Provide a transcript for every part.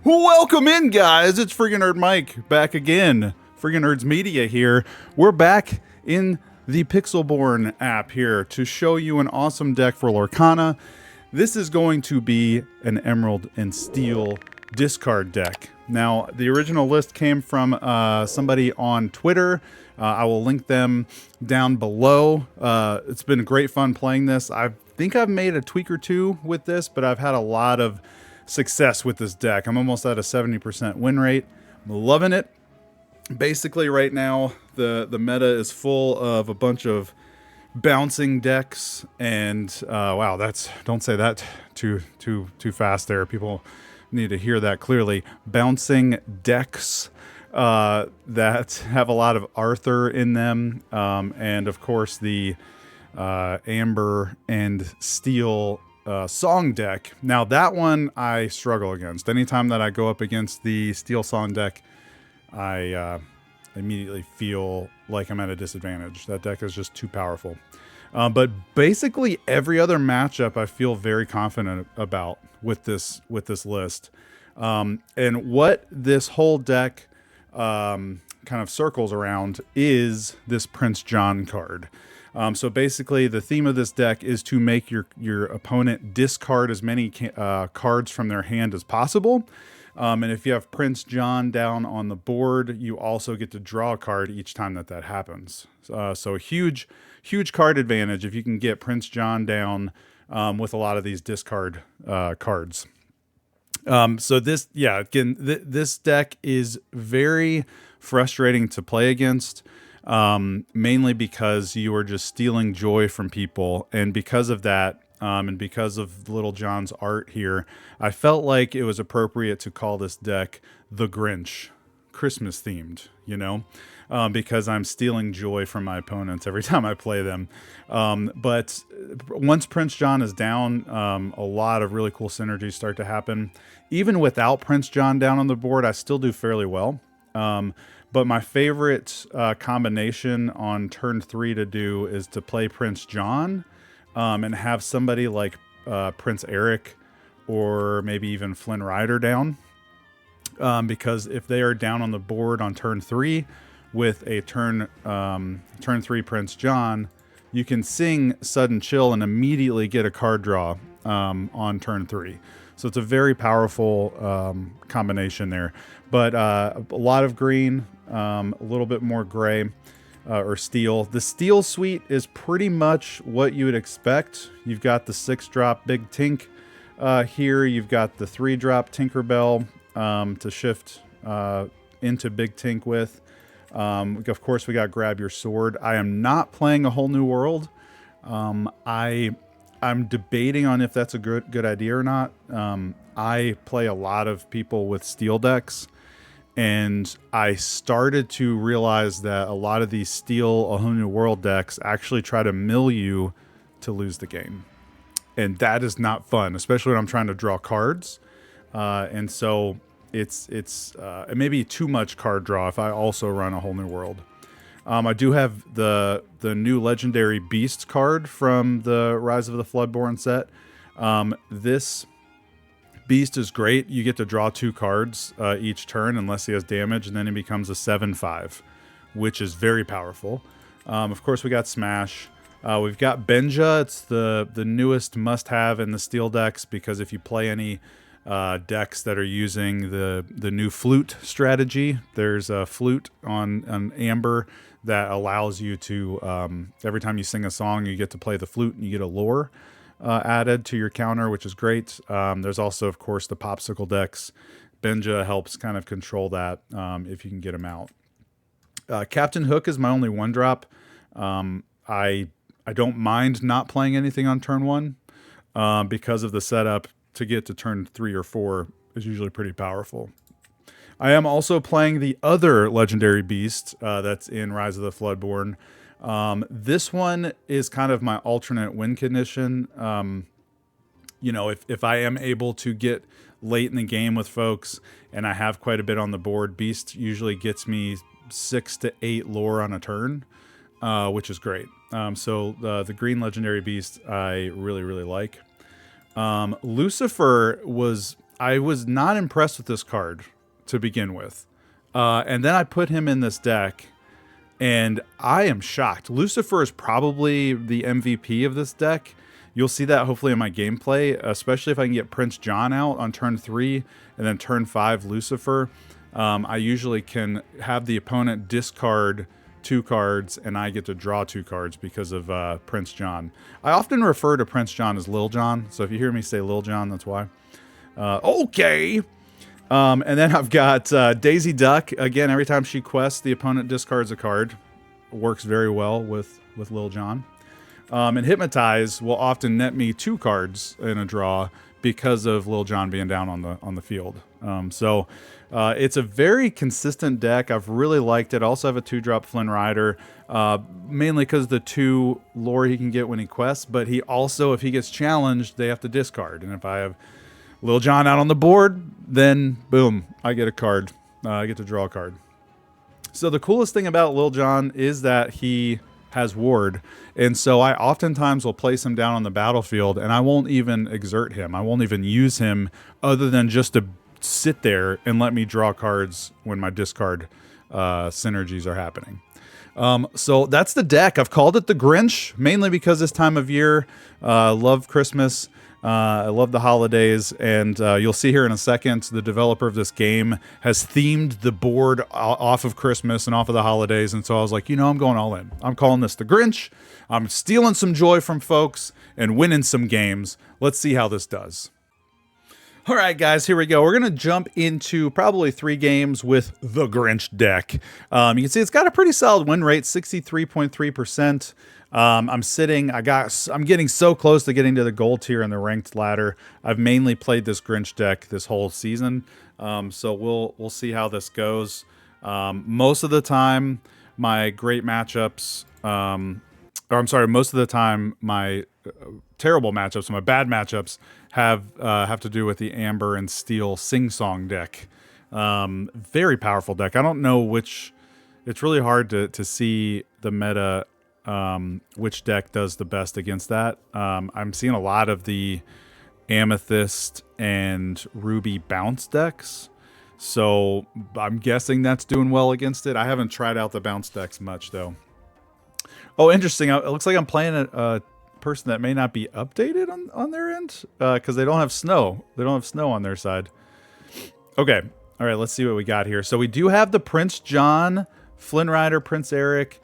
Welcome in, guys. It's Friggin Nerd Mike back again. Friggin Nerds Media here. We're back in the Pixelborn app here to show you an awesome deck for Lorcana. This is going to be an Emerald and Steel discard deck. Now, the original list came from somebody on Twitter. I will link them down below. It's been great fun playing this. I think I've made a tweak or two with this, but I've had a lot of success with this deck. I'm almost at a 70% win rate. I'm loving it. Basically, right now, the meta is full of a bunch of bouncing decks, and wow, don't say that too fast there. People need to hear that clearly. Bouncing decks that have a lot of Arthur in them, and of course the Amber and Steel Song deck. Now that one I struggle against. Anytime that I go up against the Steel Song deck, I immediately feel like I'm at a disadvantage. That deck is just too powerful. But basically every other matchup I feel very confident about with this list. And what this whole deck kind of circles around is this Prince John card. So basically the theme of this deck is to make your opponent discard as many cards from their hand as possible. And if you have Prince John down on the board, you also get to draw a card each time that happens. So a huge card advantage if you can get Prince John down with a lot of these discard cards. So this deck is very frustrating to play against. Mainly because you are just stealing joy from people. And because of that, and because of Little John's art here, I felt like it was appropriate to call this deck the GRINCH, Christmas themed, because I'm stealing joy from my opponents every time I play them. But once Prince John is down, a lot of really cool synergies start to happen. Even without Prince John down on the board, I still do fairly well. But my favorite combination on turn 3 to do is to play Prince John and have somebody like Prince Eric or maybe even Flynn Rider down. Because if they are down on the board on turn 3 with a turn 3 Prince John, you can sing Sudden Chill and immediately get a card draw on turn 3. So it's a very powerful combination there. But a lot of green, a little bit more gray or steel. The steel suite is pretty much what you would expect. You've got the 6-drop Big Tink here. You've got the 3-drop Tinkerbell to shift into Big Tink with. Of course, we got Grab Your Sword. I am not playing A Whole New World. I'm debating on if that's a good idea or not. I play a lot of people with steel decks, and I started to realize that a lot of these steel A Whole New World decks actually try to mill you to lose the game. And that is not fun, especially when I'm trying to draw cards. And so it may be too much card draw if I also run A Whole New World. I do have the new Legendary Beast card from the Rise of the Floodborn set. This Beast is great. You get to draw 2 cards each turn unless he has damage, and then he becomes a 7/5, which is very powerful. Of course, we got Smash. We've got Benja. It's the newest must-have in the steel decks, because if you play any decks that are using the new flute strategy, there's a flute on Amber that allows you to, every time you sing a song, you get to play the flute and you get a lore added to your counter, which is great. There's also, of course, the popsicle decks. Benja helps kind of control that if you can get him out. Captain Hook is my only 1-drop. I don't mind not playing anything on turn 1 because of the setup to get to turn 3 or 4 is usually pretty powerful. I am also playing the other Legendary Beast that's in Rise of the Floodborn. This one is kind of my alternate win condition. If I am able to get late in the game with folks and I have quite a bit on the board, Beast usually gets me 6 to 8 lore on a turn, which is great. So the green Legendary Beast I really, really like. Lucifer was, I was not impressed with this card to begin with. And then I put him in this deck, and I am shocked. Lucifer is probably the MVP of this deck. You'll see that hopefully in my gameplay, especially if I can get Prince John out on turn 3 and then turn 5 Lucifer. I usually can have the opponent discard 2 cards, and I get to draw 2 cards because of Prince John. I often refer to Prince John as Lil John, so if you hear me say Lil John, that's why. Okay. And then I've got Daisy Duck. Again, every time she quests, the opponent discards a card. Works very well with Lil John. And Hypnotize will often net me 2 cards in a draw because of Lil John being down on the field. So it's a very consistent deck. I've really liked it. I also have a 2-drop Flynn Rider, mainly because the 2 lore he can get when he quests. But he also, if he gets challenged, they have to discard. And if I have Lil John out on the board, then boom, I get a card. I get to draw a card. So the coolest thing about Lil John is that he has ward, and so I oftentimes will place him down on the battlefield, and I won't even exert him. I won't even use him other than just to sit there and let me draw cards when my discard synergies are happening. So that's the deck. I've called it the Grinch, mainly because this time of year, love Christmas. I love the holidays, and you'll see here in a second, the developer of this game has themed the board off of Christmas and off of the holidays, and so I was like, I'm going all in. I'm calling this the Grinch. I'm stealing some joy from folks and winning some games. Let's see how this does. All right, guys, here we go. We're going to jump into probably 3 games with the Grinch deck. You can see it's got a pretty solid win rate, 63.3%. I'm getting so close to getting to the gold tier in the ranked ladder. I've mainly played this Grinch deck this whole season. So we'll see how this goes. Most of the time, my great matchups, most of the time, my terrible matchups, my bad matchups have to do with the Amber and Steel Sing Song deck. Very powerful deck. I don't know which. It's really hard to see the meta. Which deck does the best against that. I'm seeing a lot of the Amethyst and Ruby Bounce decks, so I'm guessing that's doing well against it. I haven't tried out the Bounce decks much, though. Oh, interesting. It looks like I'm playing a person that may not be updated on their end, because they don't have snow. They don't have snow on their side. Okay. All right, let's see what we got here. So we do have the Prince John, Flynn Rider, Prince Eric,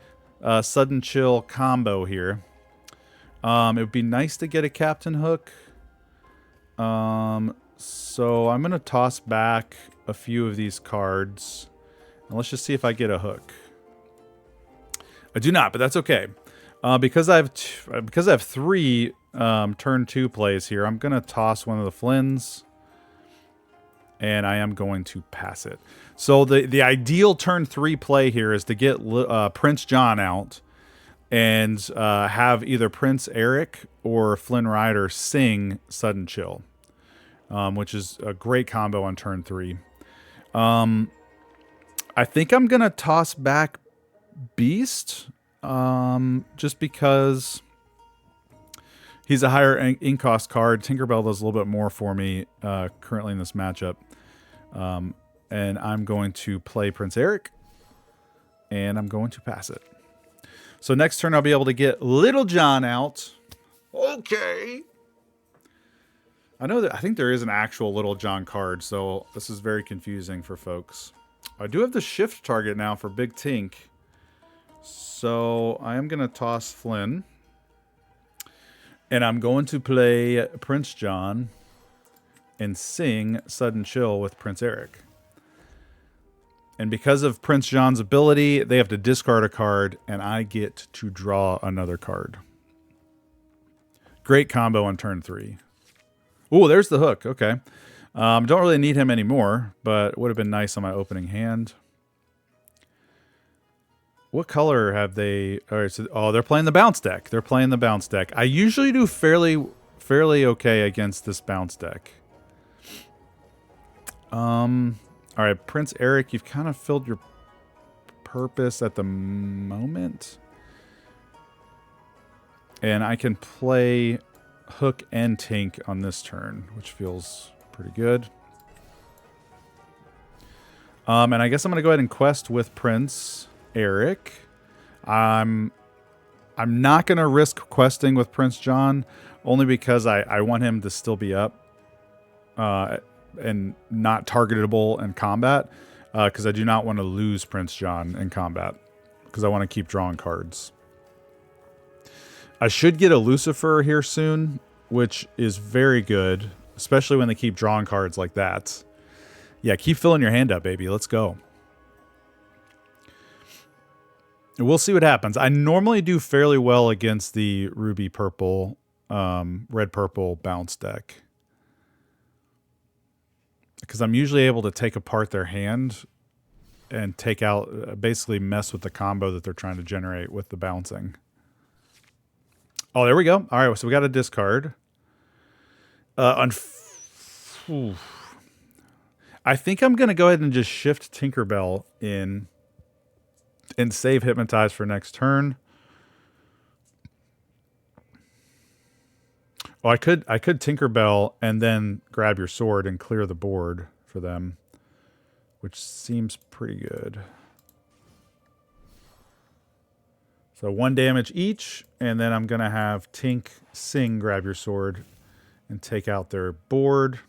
Sudden Chill combo here. It would be nice to get a Captain Hook. So I'm going to toss back a few of these cards. And let's just see if I get a hook. I do not, but that's okay. Because I have 3 turn 2 plays here, I'm going to toss one of the Flynns. And I am going to pass it. So the ideal turn 3 play here is to get Prince John out and have either Prince Eric or Flynn Rider sing Sudden Chill, which is a great combo on turn 3. I think I'm going to toss back Beast just because he's a higher ink cost card. Tinkerbell does a little bit more for me currently in this matchup. And I'm going to play Prince Eric, and I'm going to pass it. So next turn, I'll be able to get Little John out. Okay. I think there is an actual Little John card, so this is very confusing for folks. I do have the shift target now for Big Tink. So I am going to toss Flynn. And I'm going to play Prince John and sing Sudden Chill with Prince Eric. And because of Prince John's ability, they have to discard a card, and I get to draw another card. Great combo on turn 3. Ooh, there's the hook. Okay. Don't really need him anymore, but it would have been nice on my opening hand. What color have they... All right, so, they're playing the Bounce deck. They're playing the Bounce deck. I usually do fairly okay against this Bounce deck. All right, Prince Eric, you've kind of filled your purpose at the moment. And I can play Hook and Tink on this turn, which feels pretty good. And I guess I'm going to go ahead and quest with Prince Eric. I'm not going to risk questing with Prince John, only because I want him to still be up and not targetable in combat, because I do not want to lose Prince John in combat, because I want to keep drawing cards. I should get a Lucifer here soon, which is very good, especially when they keep drawing cards like that. Yeah, keep filling your hand up, baby. Let's go. We'll see what happens. I normally do fairly well against the ruby purple, red purple bounce deck, because I'm usually able to take apart their hand and take out, basically mess with the combo that they're trying to generate with the bouncing. Oh, there we go. All right, so we got a discard. I think I'm going to go ahead and just shift Tinkerbell in and save Hypnotize for next turn. Oh, I could Tinkerbell and then grab your sword and clear the board for them, which seems pretty good. So 1 damage each, and then I'm going to have Tink Sing grab your sword and take out their board.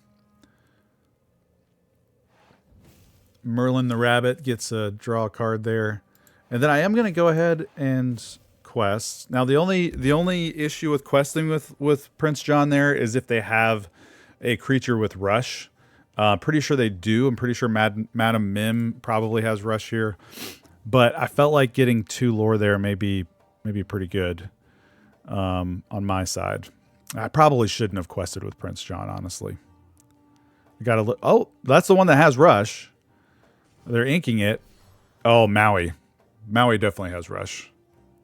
Merlin the Rabbit gets a draw card there. And then I am going to go ahead and quest. Now, the only issue with questing with Prince John there is if they have a creature with Rush. Pretty sure they do. I'm pretty sure Madam Mim probably has Rush here. But I felt like getting 2 lore there may be pretty good on my side. I probably shouldn't have quested with Prince John, honestly. You gotta look. Oh, that's the one that has Rush. They're inking it. Oh, Maui. Maui definitely has Rush.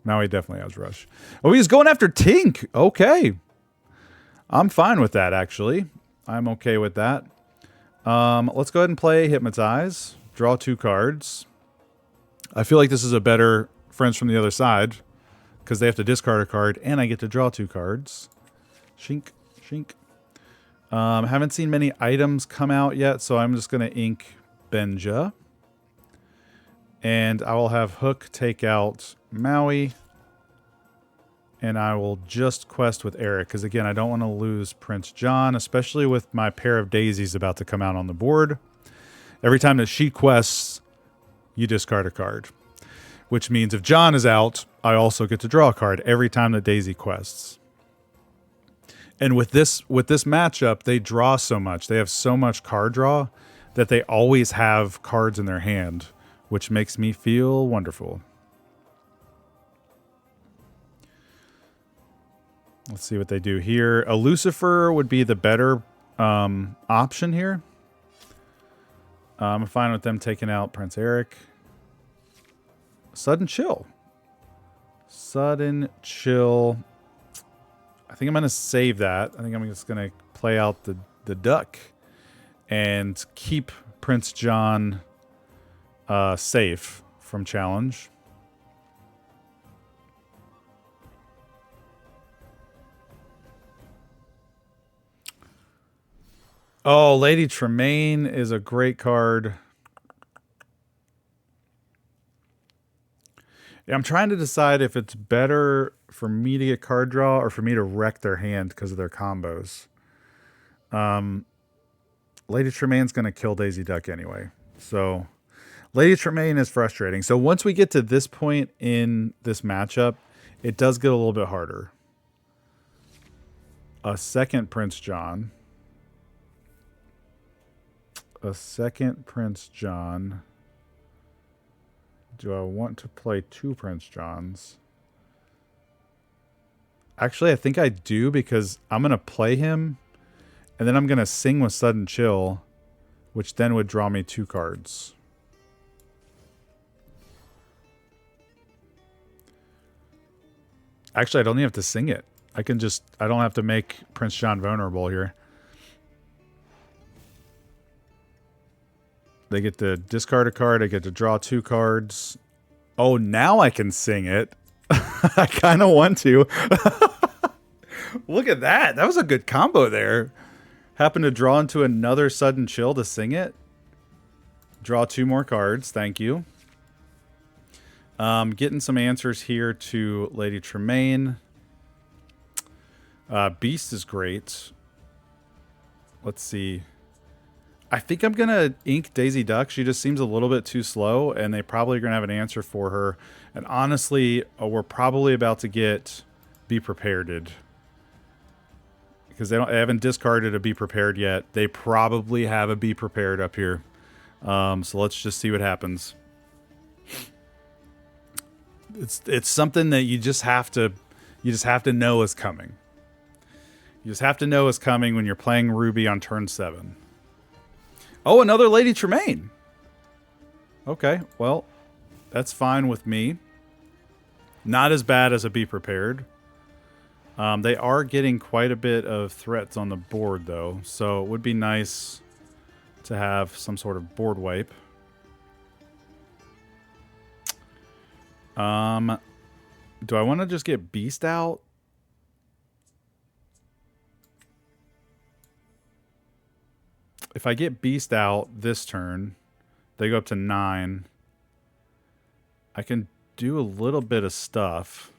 Maui definitely has Rush. Oh, he's going after Tink. Okay. I'm fine with that, actually. I'm okay with that. Let's go ahead and play Hypnotize. Draw 2 cards. I feel like this is a better Friends from the Other Side, because they have to discard a card, and I get to draw 2 cards. Shink, shink. Haven't seen many items come out yet, so I'm just going to ink Benja. And I will have Hook take out Maui. And I will just quest with Eric, because again, I don't want to lose Prince John, especially with my pair of daisies about to come out on the board. Every time that she quests, you discard a card. Which means if John is out, I also get to draw a card every time that Daisy quests. And with this matchup, they draw so much. They have so much card draw that they always have cards in their hand, which makes me feel wonderful. Let's see what they do here. A Lucifer would be the better option here. I'm fine with them taking out Prince Eric. Sudden Chill. Sudden Chill. I think I'm going to save that. I think I'm just going to play out the duck and keep Prince John safe from challenge. Oh, Lady Tremaine is a great card. Yeah, I'm trying to decide if it's better for me to get card draw or for me to wreck their hand because of their combos. Lady Tremaine's going to kill Daisy Duck anyway. So Lady Tremaine is frustrating. So once we get to this point in this matchup, it does get a little bit harder. A second Prince John. A second Prince John. Do I want to play 2 Prince Johns? Actually, I think I do, because I'm going to play him, and then I'm going to sing with Sudden Chill, which then would draw me 2 cards. Actually, I don't even have to sing it. I don't have to make Prince John vulnerable here. They get to discard a card. I get to draw 2 cards. Oh, now I can sing it. I kind of want to. Look at that. That was a good combo there. Happened to draw into another Sudden Chill to sing it. Draw 2 more cards. Thank you. Getting some answers here to Lady Tremaine. Beast is great. Let's see. I think I'm going to ink Daisy Duck. She just seems a little bit too slow, and they probably are going to have an answer for her. And honestly, we're probably about to get Be Prepareded. Because they haven't discarded a Be Prepared yet. They probably have a Be Prepared up here. So let's just see what happens. It's something that you just have to know is coming. You just have to know is coming when you're playing Ruby on turn 7. Oh, another Lady Tremaine. Okay, well, that's fine with me. Not as bad as a Be Prepared. They are getting quite a bit of threats on the board, though, so it would be nice to have some sort of board wipe. Do I want to just get Beast out? If I get Beast out this turn, they go up to 9. I can do a little bit of stuff.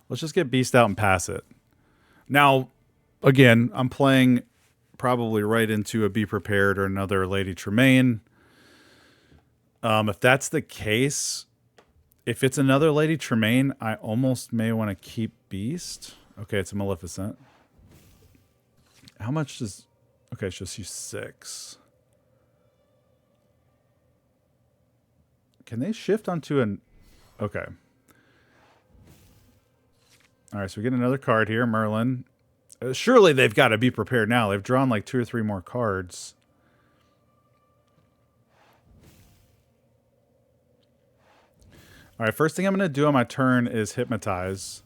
Let's just get Beast out and pass it. Now, again, I'm playing probably right into a Be Prepared or another Lady Tremaine. If that's the case, if it's another Lady Tremaine, I almost may want to keep Beast. Okay, it's a Maleficent. How much does... Okay, it's just use 6. Can they shift onto an... Okay. Alright, so we get another card here, Merlin. Surely they've got to be prepared now. They've drawn like 2 or 3 more cards. Alright, first thing I'm going to do on my turn is Hypnotize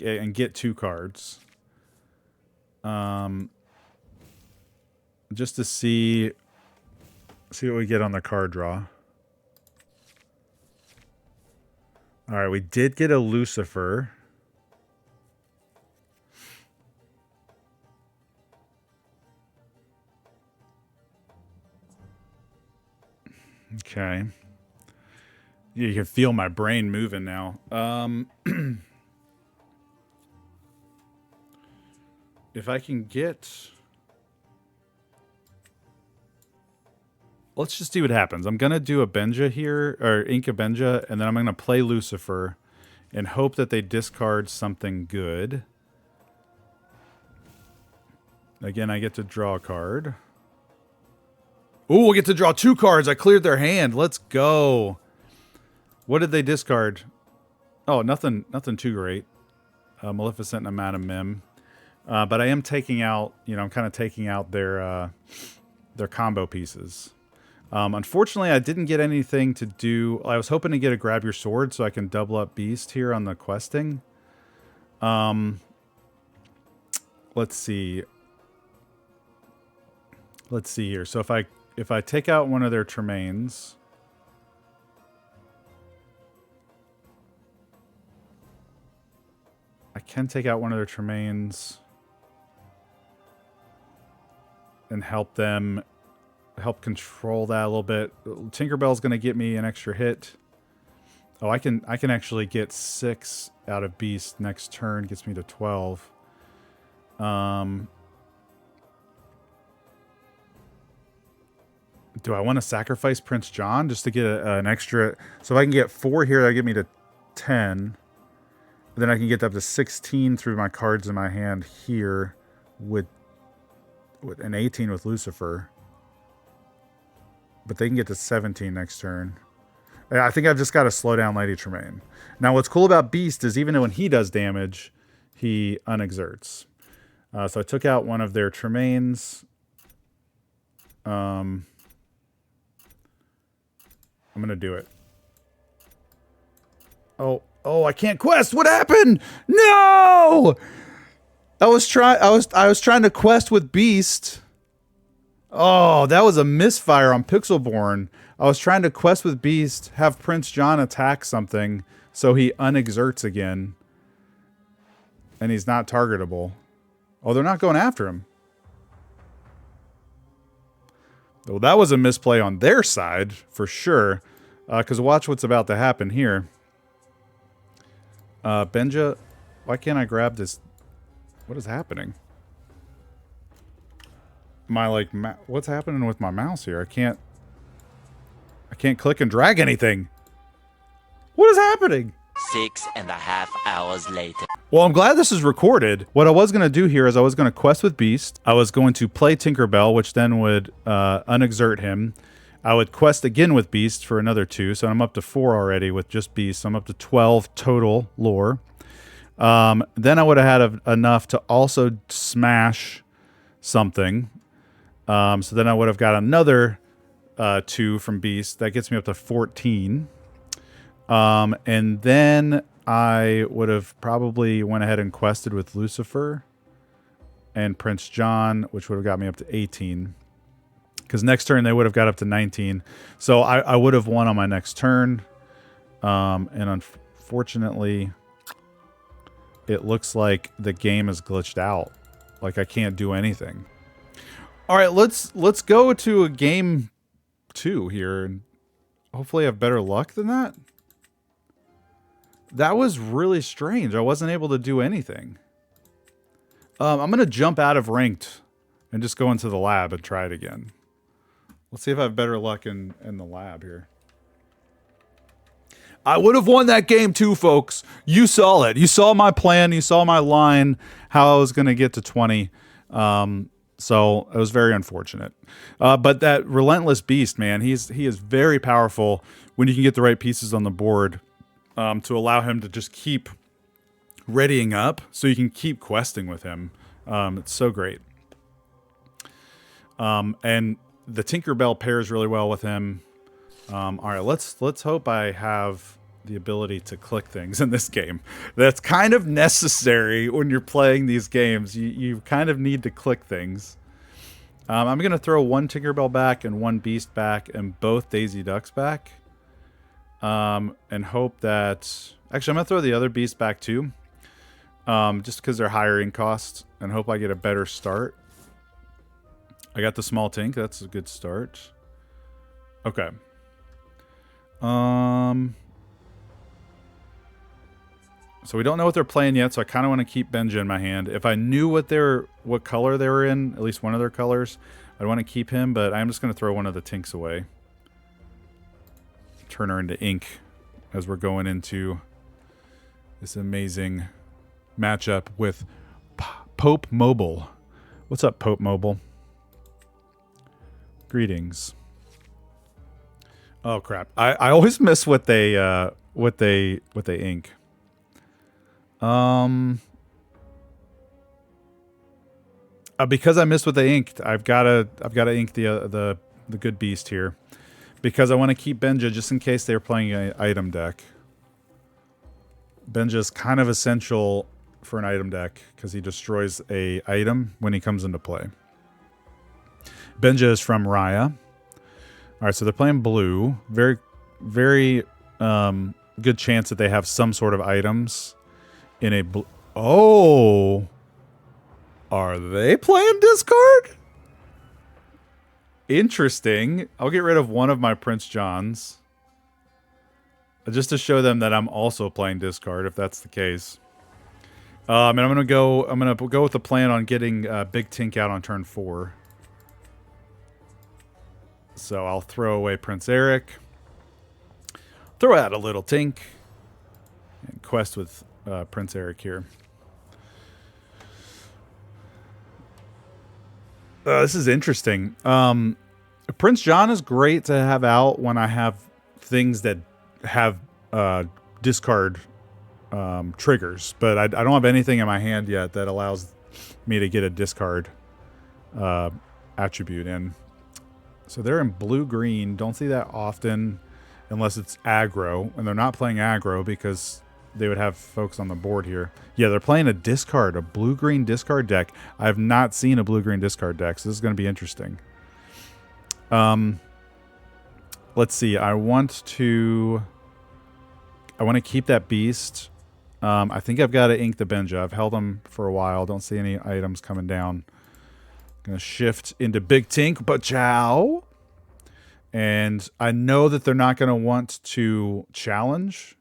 and get 2 cards. Just to see what we get on the card draw. Alright, we did get a Lucifer. Okay. You can feel my brain moving now. If I can get... Let's just see what happens. I'm going to do a Benja here, or ink a Benja, and then I'm going to play Lucifer and hope that they discard something good. Again, I get to draw a card. Ooh, we'll get to draw 2 cards. I cleared their hand. Let's go. What did they discard? Oh, nothing too great. Maleficent and a Madam Mim. But I am taking out, I'm kind of taking out their combo pieces. Unfortunately, I didn't get anything to do. I was hoping to get a Grab Your Sword so I can double up Beast here on the questing. Let's see. Let's see here. So if I take out one of their Tremaines, I can take out one of their Tremaines and help control that a little bit. Tinkerbell's going to get me an extra hit. Oh, I can actually get 6 out of Beast next turn. Gets me to 12. Do I want to sacrifice Prince John just to get an extra? So if I can get 4 here, that'll get me to 10. Then I can get up to 16 through my cards in my hand here with an 18 with Lucifer. But they can get to 17 next turn. I think I've just got to slow down Lady Tremaine. Now, what's cool about Beast is even when he does damage, he unexerts. So I took out one of their Tremaines. I'm going to do it. Oh, I can't quest. What happened? No! I was trying to quest with Beast. Oh, that was a misfire on Pixelborn. I was trying to quest with Beast, have Prince John attack something so he unexerts again. And he's not targetable. Oh, they're not going after him. Well, that was a misplay on their side, for sure. Because watch what's about to happen here. Benja, why can't I grab this? What is happening? My, like, what's happening with my mouse here? I can't click and drag anything. What is happening? 6.5 hours later. Well, I'm glad this is recorded. What I was going to do here is I was going to quest with Beast. I was going to play Tinkerbell, which then would unexert him. I would quest again with Beast for another 2, so I'm up to 4 already with just Beast. So I'm up to 12 total lore. Then I would have had enough to also smash something. So then I would have got another 2 from Beast. That gets me up to 14. And then I would have probably went ahead and quested with Lucifer and Prince John, which would have got me up to 18. Because next turn they would have got up to 19. So I would have won on my next turn. And unfortunately, it looks like the game is glitched out. Like I can't do anything. All right, let's go to a game 2 here and hopefully have better luck than that. That was really strange. I wasn't able to do anything. I'm going to jump out of ranked and just go into the lab and try it again. Let's see if I have better luck in the lab here. I would have won that game too, folks. You saw it. You saw my plan. You saw my line, how I was going to get to 20. So it was very unfortunate. But that Relentless Beast, man, he is very powerful when you can get the right pieces on the board to allow him to just keep readying up so you can keep questing with him. It's so great. And the Tinkerbell pairs really well with him. All right, let's hope I have the ability to click things in this game. That's kind of necessary when you're playing these games. You kind of need to click things. I'm going to throw 1 Tinkerbell back and 1 Beast back and both Daisy Ducks back. And hope that... Actually, I'm going to throw the other Beast back too. Just because they're higher in cost. And hope I get a better start. I got the small Tink. That's a good start. Okay. So we don't know what they're playing yet, so I kind of want to keep Benja in my hand. If I knew what color they were in, at least one of their colors, I'd want to keep him, but I'm just going to throw one of the Tinks away. Turn her into ink as we're going into this amazing matchup with Pope Mobile. What's up, Pope Mobile? Greetings. Oh crap! I always miss what they ink. Because I missed what they inked, I've gotta ink the good Beast here, because I want to keep Benja just in case they're playing an item deck. Benja is kind of essential for an item deck because he destroys a item when he comes into play. Benja is from Raya. All right, so they're playing blue. Very, very good chance that they have some sort of items in a blue. Oh, are they playing discard? Interesting. I'll get rid of one of my Prince Johns just to show them that I'm also playing discard, if that's the case. And I'm gonna go with the plan on getting Big Tink out on turn 4. So I'll throw away Prince Eric. Throw out a little Tink. And quest with Prince Eric here. This is interesting. Prince John is great to have out when I have things that have discard triggers. But I don't have anything in my hand yet that allows me to get a discard attribute in. So they're in blue-green. Don't see that often unless it's aggro. And they're not playing aggro because they would have folks on the board here. Yeah, they're playing a discard, a blue-green discard deck. I have not seen a blue-green discard deck, so this is going to be interesting. Let's see. I want to keep that Beast. I think I've got to ink the Benja. I've held them for a while. Don't see any items coming down. Gonna shift into Big Tink, but ciao. And I know that they're not going to want to challenge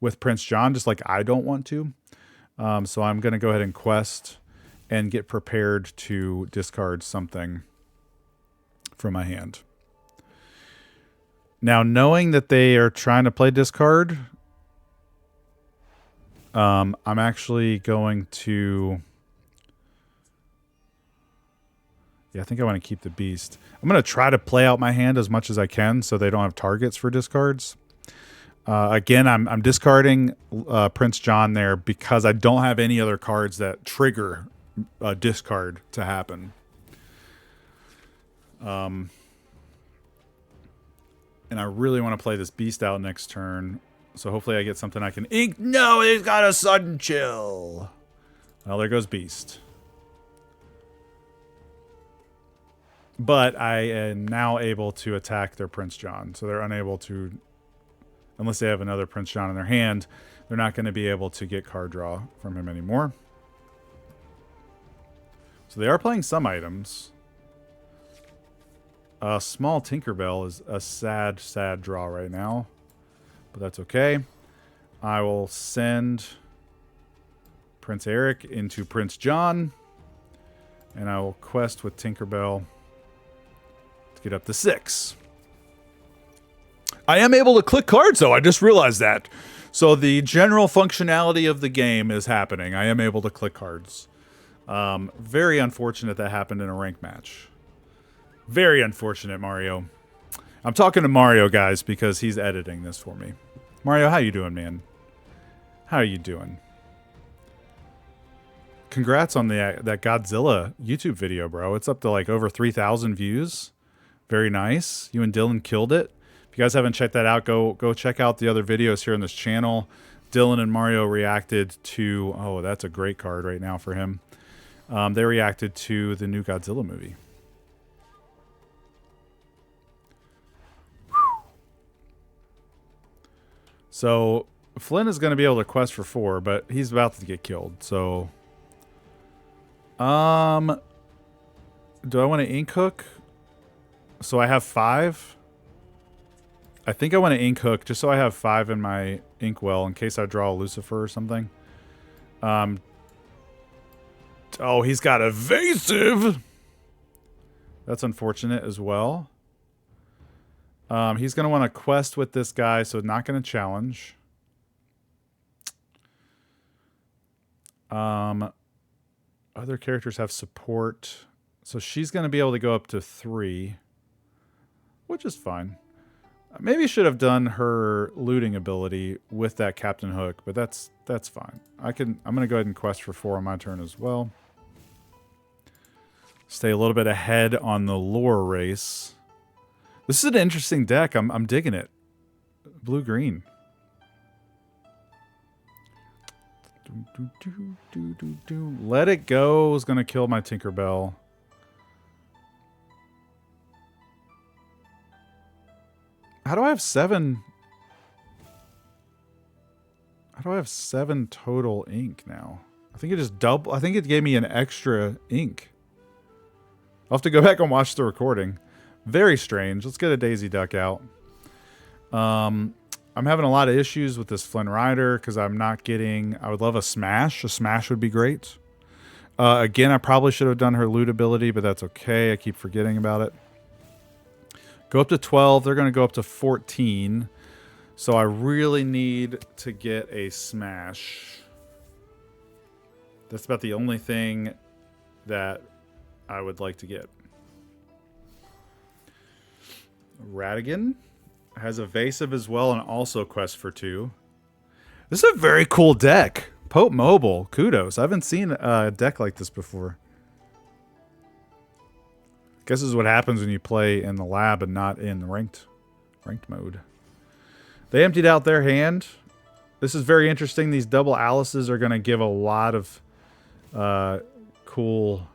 with Prince John, just like I don't want to. So I'm going to go ahead and quest and get prepared to discard something from my hand. Now, knowing that they are trying to play discard, I'm actually going to... Yeah, I think I want to keep the beast. I'm going to try to play out my hand as much as I can so they don't have targets for discards. Again, I'm discarding Prince John there because I don't have any other cards that trigger a discard to happen. And I really want to play this beast out next turn. So hopefully I get something I can ink. No, he's got a sudden chill. Well, there goes beast. But I am now able to attack their Prince John. So they're unable to, unless they have another Prince John in their hand, they're not going to be able to get card draw from him anymore. So they are playing some items. A small Tinkerbell is a sad, sad draw right now. But that's okay. I will send Prince Eric into Prince John. And I will quest with Tinkerbell to get up to 6. I am able to click cards, though. I just realized that. So the general functionality of the game is happening. I am able to click cards. Very unfortunate that happened in a rank match. Very unfortunate, Mario. I'm talking to Mario, guys, because he's editing this for me. Mario, how you doing, man? How are you doing? Congrats on that Godzilla YouTube video, bro. It's up to like over 3,000 views. Very nice. You and Dylan killed it. If you guys haven't checked that out, go check out the other videos here on this channel. Dylan and Mario reacted to... Oh, that's a great card right now for him. They reacted to the new Godzilla movie. So Flynn is going to be able to quest for 4, but he's about to get killed. So, do I want to ink hook? So I have 5. I think I want to ink hook just so I have 5 in my inkwell in case I draw a Lucifer or something. Oh, he's got evasive. That's unfortunate as well. He's going to want to quest with this guy, so not going to challenge. Other characters have support. So she's going to be able to go up to 3, which is fine. Maybe should have done her looting ability with that Captain Hook, but that's fine. I'm going to go ahead and quest for 4 on my turn as well. Stay a little bit ahead on the lore race. This is an interesting deck. I'm digging it. Blue-green. Let It Go is going to kill my Tinkerbell. How do I have 7? How do I have 7 total ink now? I think it just double. I think it gave me an extra ink. I'll have to go back and watch the recording. Very strange. Let's get a Daisy Duck out. I'm having a lot of issues with this Flynn Rider because I'm not getting... I would love a smash. A smash would be great. Again, I probably should have done her loot ability, but that's okay. I keep forgetting about it. Go up to 12. They're going to go up to 14. So I really need to get a smash. That's about the only thing that I would like to get. Radigan has evasive as well and also quest for 2. This is a very cool deck. Pope Mobile, kudos. I haven't seen a deck like this before. Guess this is what happens when you play in the lab and not in ranked mode. They emptied out their hand. This is very interesting. These double Alices are going to give a lot of cool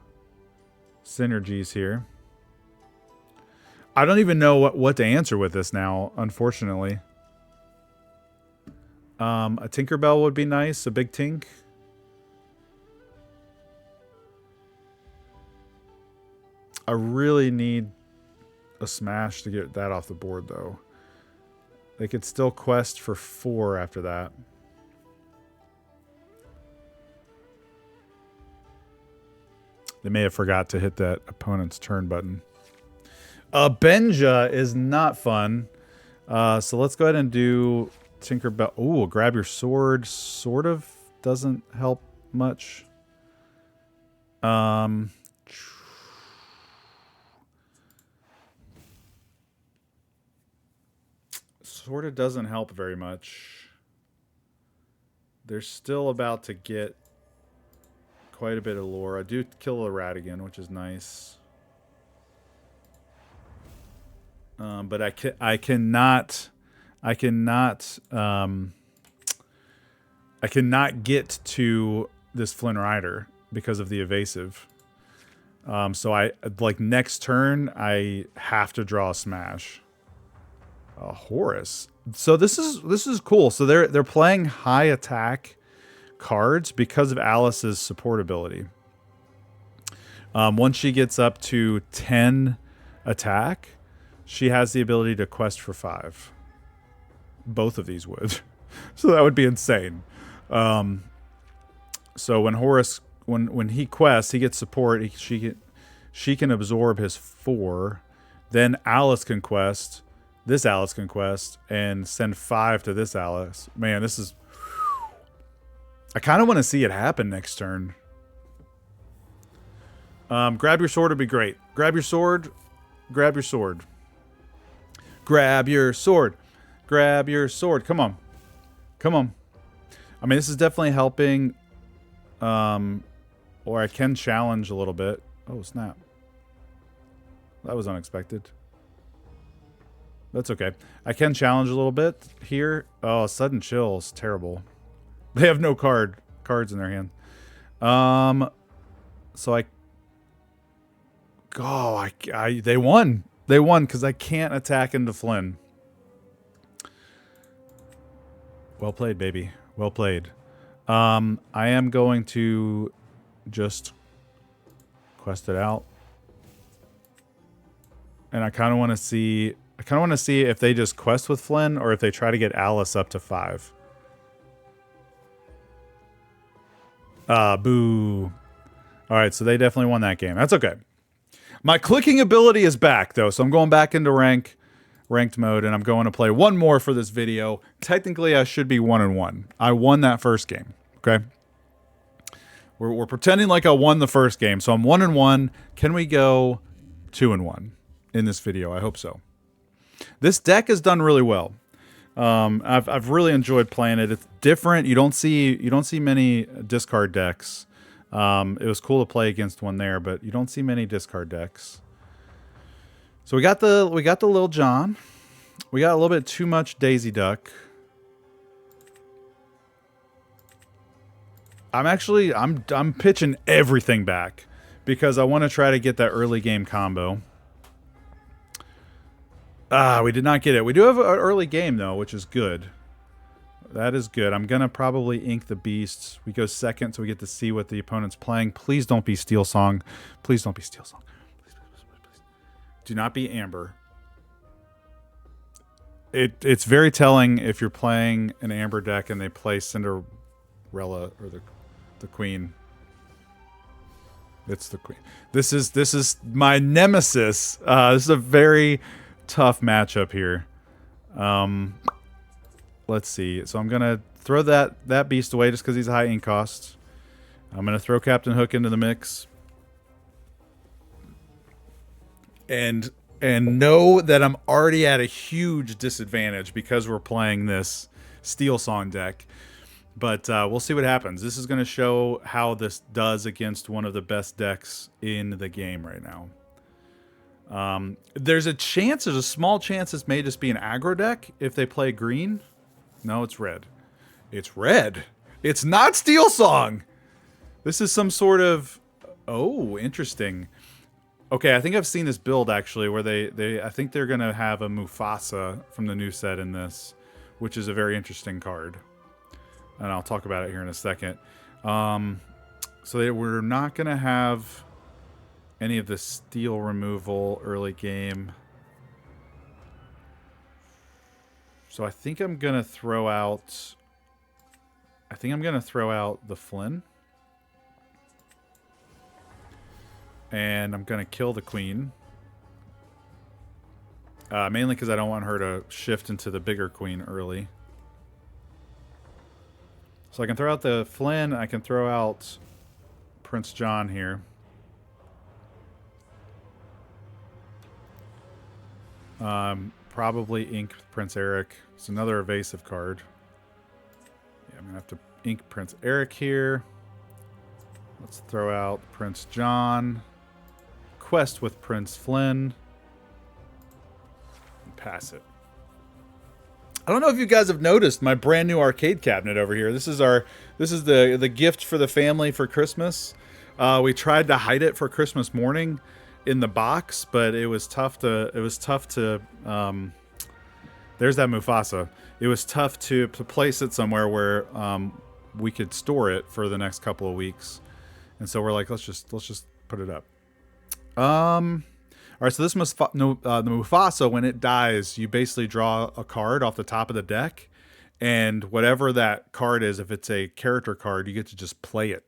synergies here. I don't even know what to answer with this now, unfortunately. A Tinkerbell would be nice. A big Tink. I really need a smash to get that off the board, though. They could still quest for 4 after that. They may have forgot to hit that opponent's turn button. Benja is not fun. So let's go ahead and do Tinkerbell. Ooh, grab your sword. Sort of doesn't help much. Sort of doesn't help very much. They're still about to get quite a bit of lore. I do kill a rat again, which is nice. But I cannot get to this Flynn Rider because of the evasive. So I like next turn I have to draw a smash. Horus. So this is cool. So they're playing high attack cards because of Alice's support ability. Once she gets up to 10 attack, she has the ability to quest for 5. Both of these would. So that would be insane. So when Horus, when he quests, he gets support. She can absorb his 4. Then Alice can quest. This Alice can quest and send 5 to this Alice. Man, this is... I kind of want to see it happen next turn. Grab your sword would be great. Grab your sword. Grab your sword. Grab your sword. Grab your sword. Come on. Come on. I mean, this is definitely helping. Or I can challenge a little bit. Oh, snap. That was unexpected. That's okay. I can challenge a little bit here. Oh, sudden chills. Terrible. They have no cards in their hand. So they won. They won because I can't attack into Flynn. Well played, baby. Well played. I am going to just quest it out. And I kind of want to see if they just quest with Flynn or if they try to get Alice up to 5. Boo. All right, so they definitely won that game. That's okay. My clicking ability is back, though, so I'm going back into ranked mode, and I'm going to play one more for this video. Technically, I should be 1-1. I won that first game, okay? We're pretending like I won the first game, so I'm 1-1. Can we go 2-1 in this video? I hope so. This deck has done really well. I've really enjoyed playing it. It's different. You don't see many discard decks. It was cool to play against one there, but you don't see many discard decks. So we got the Lil Jon. We got a little bit too much Daisy Duck. I'm pitching everything back because I want to try to get that early game combo. We did not get it. We do have an early game, though, which is good. That is good. I'm going to probably ink the beasts. We go second, so we get to see what the opponent's playing. Please don't be Steel Song. Please don't be Steel Song. Please, please, please, please. Do not be Amber. It's very telling if you're playing an Amber deck and they play Cinderella or the Queen. It's the Queen. This is my nemesis. This is a very tough matchup here. Let's see. So I'm gonna throw that beast away just because he's a high ink cost. I'm gonna throw Captain Hook into the mix, and know that I'm already at a huge disadvantage because we're playing this Steel Song deck. But we'll see what happens. This is gonna show how this does against one of the best decks in the game right now. There's a small chance this may just be an aggro deck if they play green. No, it's red. It's red. It's not Steel Song. This is some sort of... Oh, interesting. Okay, I think I've seen this build, actually, where I think they're going to have a Mufasa from the new set in this, which is a very interesting card. And I'll talk about it here in a second. So we're not going to have any of the steel removal early game. So I think I'm going to throw out... I think I'm going to throw out the Flynn. And I'm going to kill the queen. Mainly because I don't want her to shift into the bigger queen early. So I can throw out the Flynn. I can throw out Prince John here. Probably ink Prince Eric. It's another evasive card. Yeah, I'm going to have to ink Prince Eric here. Let's throw out Prince John. Quest with Prince Flynn. And pass it. I don't know if you guys have noticed my brand new arcade cabinet over here. This is the gift for the family for Christmas. We tried to hide it for Christmas morning in the box, but it was tough to there's that Mufasa. It was tough to place it somewhere where we could store it for the next couple of weeks. And so we're like, let's just put it up. All right, so this the Mufasa, when it dies, you basically draw a card off the top of the deck, and whatever that card is, if it's a character card, you get to just play it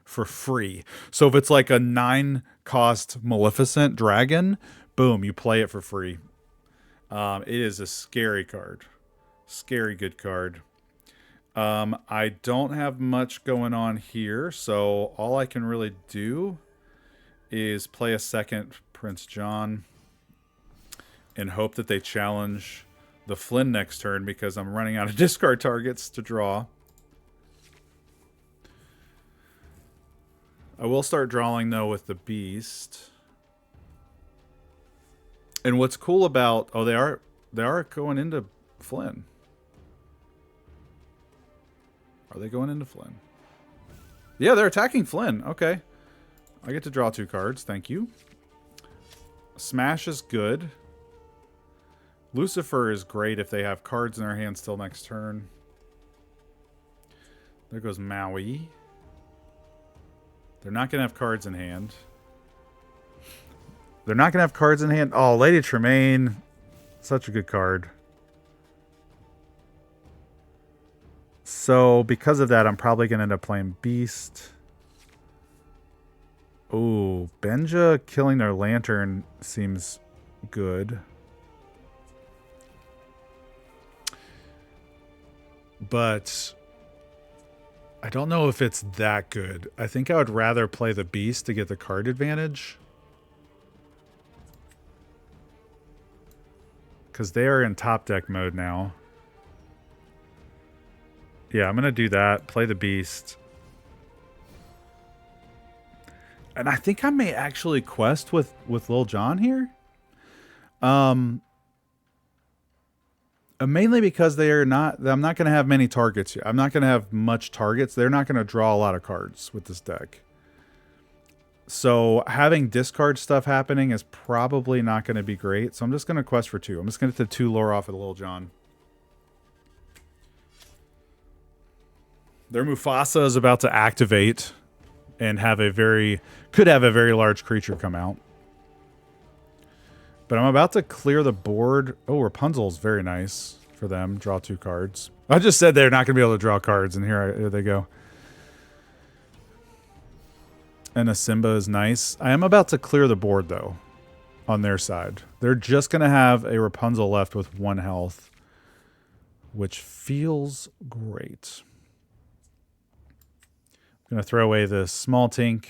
for free. So if it's like a 9-cost Maleficent dragon, boom, you play it for free. It is a scary card. Scary good card. I don't have much going on here, so all I can really do is play a second Prince John and hope that they challenge the Flynn next turn because I'm running out of discard targets to draw. I will start drawing though with the Beast. And what's cool about they are going into Flynn. Are they going into Flynn? Yeah, they're attacking Flynn. Okay. I get to draw 2 cards. Thank you. Smash is good. Lucifer is great if they have cards in their hands till next turn. There goes Maui. They're not going to have cards in hand. They're not going to have cards in hand. Oh, Lady Tremaine. Such a good card. So, because of that, I'm probably going to end up playing Beast. Oh, Benja killing their lantern seems good. But I don't know if it's that good. I think I would rather play the Beast to get the card advantage. Because they are in top deck mode now. Yeah, I'm going to do that. Play the Beast. And I think I may actually quest with Lil Jon here. Mainly because I'm not going to have many targets here. I'm not going to have much targets. They're not going to draw a lot of cards with this deck. So having discard stuff happening is probably not going to be great. So I'm just going to quest for 2. I'm just going to get the 2 lore off of Lil Jon. Their Mufasa is about to activate and could have a very large creature come out. But I'm about to clear the board. Oh, Rapunzel's very nice for them. Draw 2 cards. I just said they're not going to be able to draw cards, and here they go. And a Simba is nice. I am about to clear the board, though, on their side. They're just going to have a Rapunzel left with 1 health, which feels great. I'm going to throw away the small tink.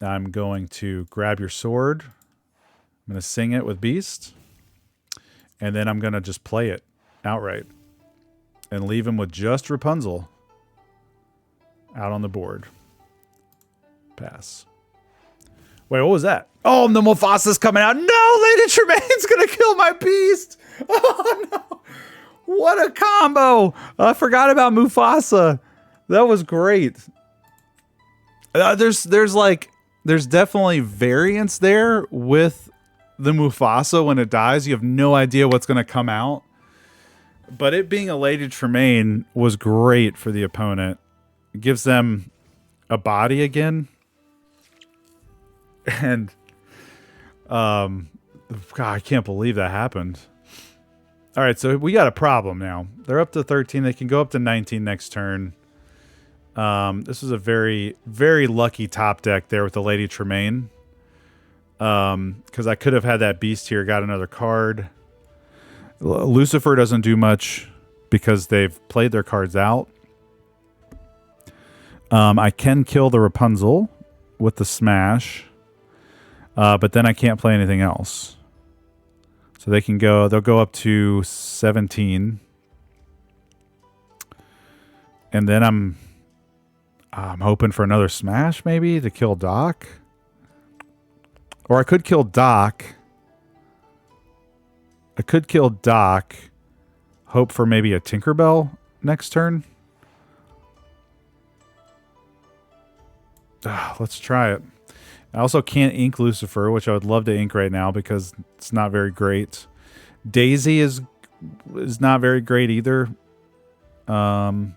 I'm going to grab your sword. I'm going to sing it with Beast. And then I'm going to just play it outright. And leave him with just Rapunzel out on the board. Pass. Wait, what was that? Oh, the Mufasa's coming out. No, Lady Tremaine's going to kill my Beast. Oh, no. What a combo. I forgot about Mufasa. That was great. There's definitely variance there with the Mufasa when it dies. You have no idea what's going to come out. But it being a Lady Tremaine was great for the opponent. It gives them a body again. And God, I can't believe that happened. All right, so we got a problem now. They're up to 13. They can go up to 19 next turn. This is a very, very lucky top deck there with the Lady Tremaine. Because I could have had that beast here, got another card. Lucifer doesn't do much because they've played their cards out. I can kill the Rapunzel with the smash. But then I can't play anything else. So they'll go up to 17. And then I'm hoping for another smash maybe to kill Doc. Or I could kill Doc. Hope for maybe a Tinkerbell next turn. Let's try it. I also can't ink Lucifer, which I would love to ink right now because it's not very great. Daisy is not very great either. So I'm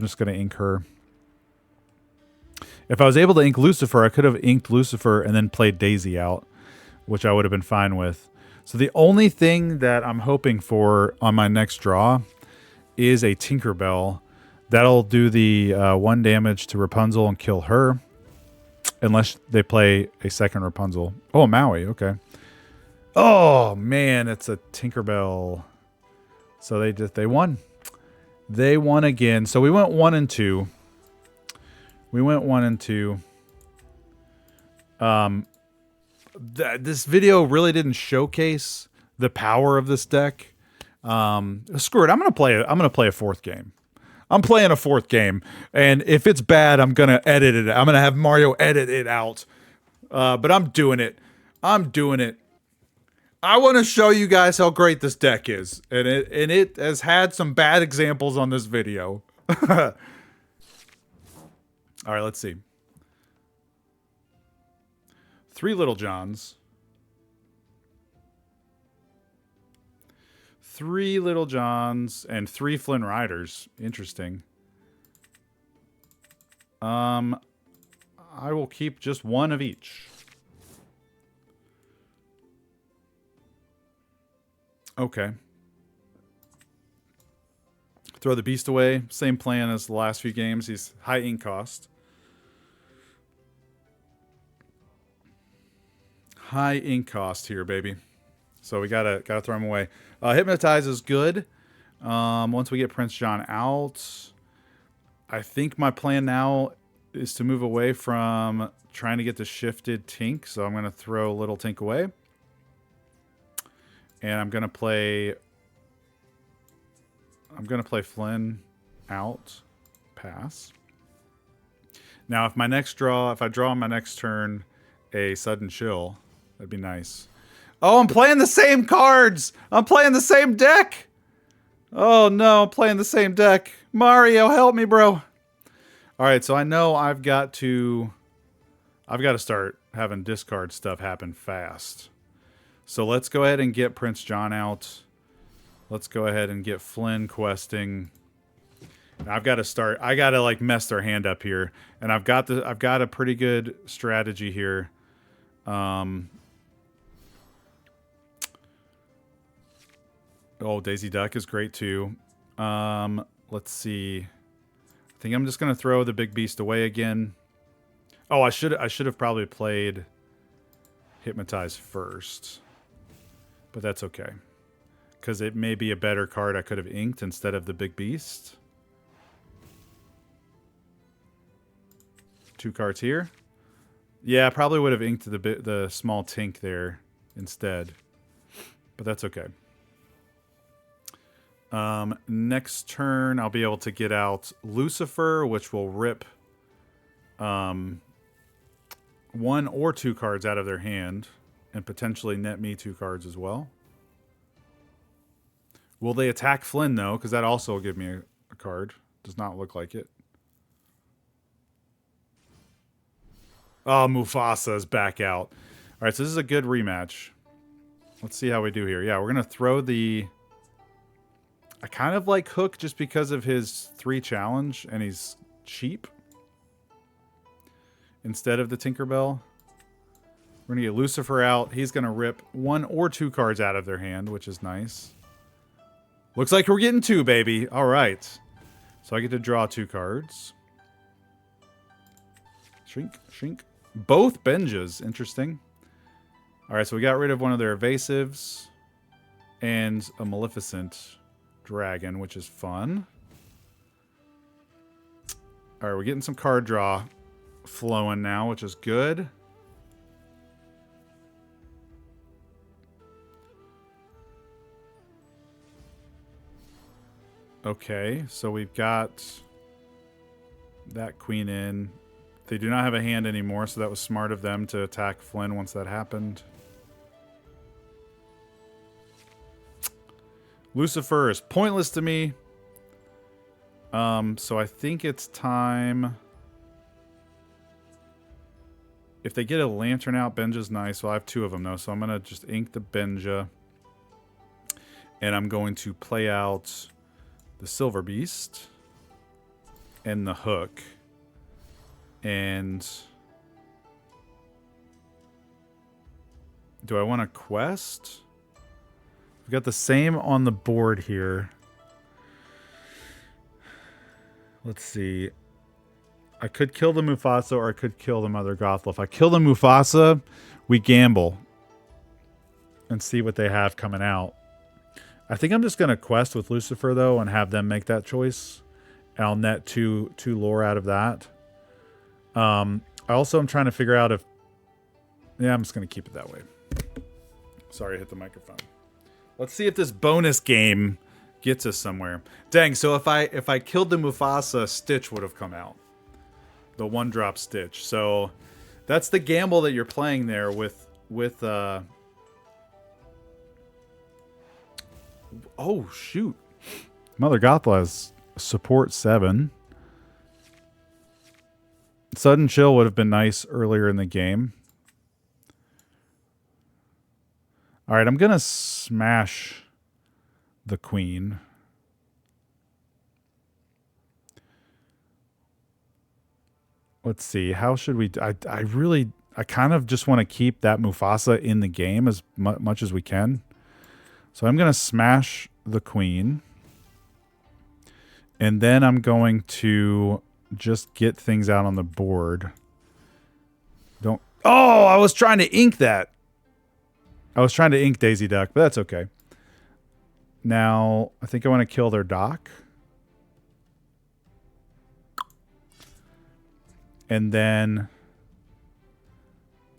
just going to ink her. If I was able to ink Lucifer, I could have inked Lucifer and then played Daisy out, which I would have been fine with. So the only thing that I'm hoping for on my next draw is a Tinkerbell. That'll do the 1 damage to Rapunzel and kill her. Unless they play a second Rapunzel. Oh, Maui. Okay. Oh, man. It's a Tinkerbell. So they won. They won again. So we went 1 and 2. This video really didn't showcase the power of this deck. Screw it. I'm gonna play a 4th game. I'm playing a 4th game, and if it's bad, I'm gonna edit it. I'm gonna have Mario edit it out. But I'm doing it. I want to show you guys how great this deck is, and it has had some bad examples on this video. All right, let's see. 3 Little Johns. 3 Little Johns and 3 Flynn Riders. Interesting. I will keep just 1 of each. Okay. Throw the beast away. Same plan as the last few games. He's high ink cost. High ink cost here, baby. So we gotta throw him away. Hypnotize is good. Once we get Prince John out, I think my plan now is to move away from trying to get the shifted Tink. So I'm gonna throw Little Tink away, and I'm gonna play Flynn out. Pass. Now, if I draw on my next turn a sudden chill, that'd be nice. Oh, I'm playing the same cards. I'm playing the same deck. Oh no, I'm playing the same deck. Mario, help me, bro. All right, so I know I've got to start having discard stuff happen fast. So let's go ahead and get Prince John out. Let's go ahead and get Flynn questing. I've got to like mess their hand up here, and I've got a pretty good strategy here. Oh, Daisy Duck is great too. Let's see. I think I'm just gonna throw the big beast away again. Oh, I should have probably played Hypnotize first, but that's okay, because it may be a better card I could have inked instead of the big beast. 2 cards here. Yeah, I probably would have inked the small Tink there instead, but that's okay. Next turn, I'll be able to get out Lucifer, which will rip 1 or 2 cards out of their hand and potentially net me 2 cards as well. Will they attack Flynn, though? Because that also will give me a card. Does not look like it. Oh, Mufasa is back out. All right, so this is a good rematch. Let's see how we do here. Yeah, we're going to throw the... I kind of like Hook just because of his 3 challenge, and he's cheap. Instead of the Tinkerbell. We're going to get Lucifer out. He's going to rip 1 or 2 cards out of their hand, which is nice. Looks like we're getting 2, baby. All right. So I get to draw 2 cards. Shrink, shrink. Both Benjas. Interesting. All right, so we got rid of one of their evasives and a Maleficent dragon, which is fun. All right, we're getting some card draw flowing now, which is good. Okay, so we've got that queen in. They do not have a hand anymore, so that was smart of them to attack Flynn once that happened. Lucifer is pointless to me. So I think it's time. If they get a lantern out, Benja's nice. Well, I have 2 of them, though, so I'm going to just ink the Benja. And I'm going to play out the Silver Beast and the Hook. And do I want a quest? We've got the same on the board here. Let's see. I could kill the Mufasa or I could kill the Mother Gothel. If I kill the Mufasa, we gamble and see what they have coming out. I think I'm just going to quest with Lucifer, though, and have them make that choice. And I'll net two lore out of that. I also am trying to figure out if... Yeah, I'm just going to keep it that way. Sorry, I hit the microphone. Let's see if this bonus game gets us somewhere. Dang, so if I killed the Mufasa, Stitch would have come out. The 1-drop Stitch. So that's the gamble that you're playing there with oh, shoot. Mother Gothel has support 7. Sudden Chill would have been nice earlier in the game. All right, I'm going to smash the queen. Let's see. How should we... I kind of just want to keep that Mufasa in the game as much as we can. So I'm going to smash the queen. And then I'm going to just get things out on the board. Don't... Oh, I was trying to ink that. I was trying to ink Daisy Duck, but that's okay. Now, I think I want to kill their dock. And then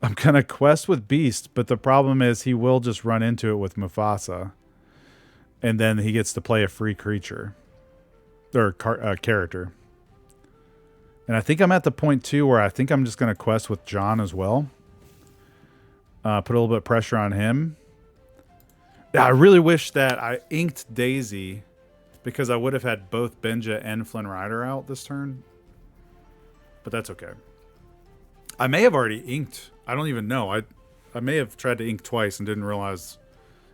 I'm going to quest with Beast, but the problem is he will just run into it with Mufasa. And then he gets to play a free creature. Or character. And I think I'm at the point, too, where I think I'm just going to quest with John as well. Put a little bit of pressure on him. I really wish that I inked Daisy because I would have had both Benja and Flynn Rider out this turn. But that's okay. I may have already inked. I don't even know. I may have tried to ink twice and didn't realize.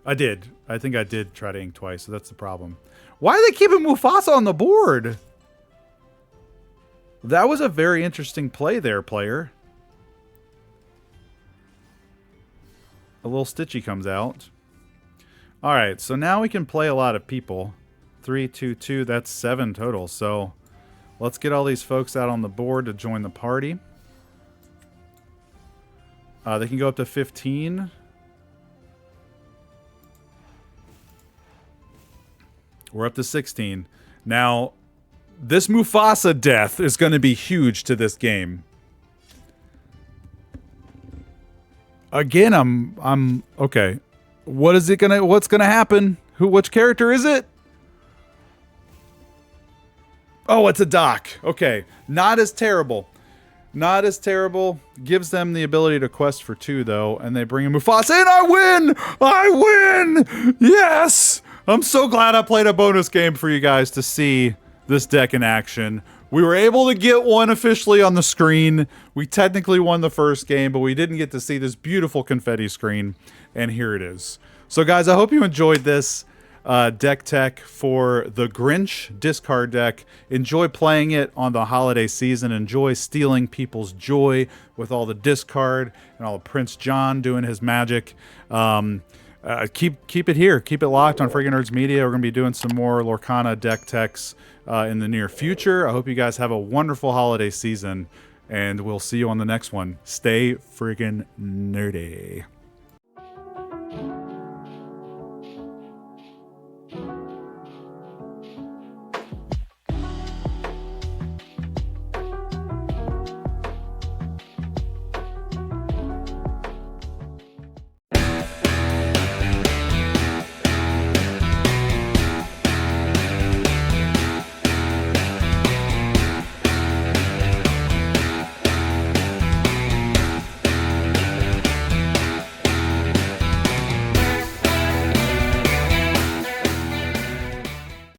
I did. I think I did try to ink twice, so that's the problem. Why are they keeping Mufasa on the board? That was a very interesting play there, player. A little Stitchy comes out. All right, so now we can play a lot of people. 3, 2, 2, that's 7 total. So let's get all these folks out on the board to join the party. They can go up to 15. We're up to 16. Now, this Mufasa death is going to be huge to this game. Again, I'm okay. What's gonna happen? Which character is it? Oh, it's a Doc. Okay. Not as terrible. Not as terrible. Gives them the ability to quest for 2, though, and they bring in Mufasa, and I win! I win! Yes! I'm so glad I played a bonus game for you guys to see this deck in action. We were able to get one officially on the screen. We technically won the first game, but we didn't get to see this beautiful confetti screen, and here it is. So guys, I hope you enjoyed this deck tech for the Grinch discard deck. Enjoy playing it on the holiday season. Enjoy stealing people's joy with all the discard and all the Prince John doing his magic. keep it here. Keep it locked on Friggin Nerds Media. We're going to be doing some more Lorcana deck techs in the near future. I hope you guys have a wonderful holiday season, and we'll see you on the next one. Stay friggin' nerdy.